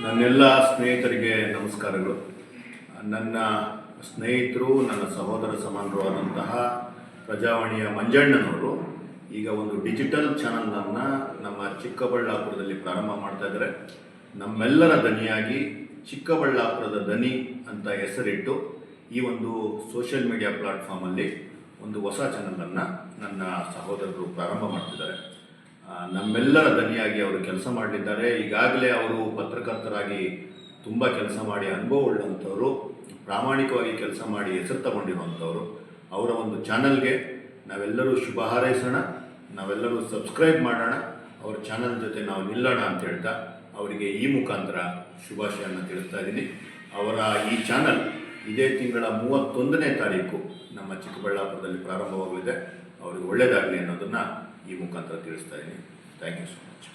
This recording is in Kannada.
ನನ್ನೆಲ್ಲ ಸ್ನೇಹಿತರಿಗೆ ನಮಸ್ಕಾರಗಳು. ನನ್ನ ಸ್ನೇಹಿತರು, ನನ್ನ ಸಹೋದರ ಸಮಾನರು ಆದಂತಹ ಪ್ರಜಾವಾಣಿಯ ಮಂಜಣ್ಣನವರು ಈಗ ಒಂದು ಡಿಜಿಟಲ್ ಚಾನಲನ್ನು ನಮ್ಮ ಚಿಕ್ಕಬಳ್ಳಾಪುರದಲ್ಲಿ ಪ್ರಾರಂಭ ಮಾಡ್ತಾ ಇದ್ದಾರೆ. ನಮ್ಮೆಲ್ಲರ ದನಿಯಾಗಿ ಚಿಕ್ಕಬಳ್ಳಾಪುರದ ದನಿ ಅಂತ ಹೆಸರಿಟ್ಟು ಈ ಒಂದು ಸೋಷಿಯಲ್ ಮೀಡಿಯಾ ಪ್ಲಾಟ್ಫಾರ್ಮಲ್ಲಿ ಒಂದು ಹೊಸ ಚಾನಲನ್ನು ನನ್ನ ಸಹೋದರರು ಪ್ರಾರಂಭ ಮಾಡ್ತಿದ್ದಾರೆ. ನಮ್ಮೆಲ್ಲರ ದನಿಯಾಗಿ ಅವರು ಕೆಲಸ ಮಾಡಲಿದ್ದಾರೆ. ಈಗಾಗಲೇ ಅವರು ಪತ್ರಕರ್ತರಾಗಿ ತುಂಬ ಕೆಲಸ ಮಾಡಿ ಅನುಭವ ಉಳ್ಳಂಥವರು, ಪ್ರಾಮಾಣಿಕವಾಗಿ ಕೆಲಸ ಮಾಡಿ ಹೆಸರು ತಗೊಂಡಿರುವಂಥವರು. ಅವರ ಒಂದು ಚಾನಲ್ಗೆ ನಾವೆಲ್ಲರೂ ಶುಭ ಹಾರೈಸೋಣ, ನಾವೆಲ್ಲರೂ ಸಬ್ಸ್ಕ್ರೈಬ್ ಮಾಡೋಣ, ಅವ್ರ ಚಾನಲ್ ಜೊತೆ ನಾವು ನಿಲ್ಲೋಣ ಅಂತ ಹೇಳ್ತಾ ಅವರಿಗೆ ಈ ಮುಖಾಂತರ ಶುಭಾಶಯವನ್ನು ತಿಳಿಸ್ತಾ ಇದ್ದೀನಿ. ಅವರ ಈ ಚಾನಲ್ ಇದೇ ತಿಂಗಳ 31ನೇ ತಾರೀಕು ನಮ್ಮ ಚಿಕ್ಕಬಳ್ಳಾಪುರದಲ್ಲಿ ಪ್ರಾರಂಭವಾಗಲಿದೆ. ಅವರಿಗೆ ಒಳ್ಳೆಯದಾಗಲಿ ಅನ್ನೋದನ್ನು ಈ ಮುಖಾಂತರ ತಿಳಿಸ್ತಾ ಇದ್ದೀನಿ. Thank you so much.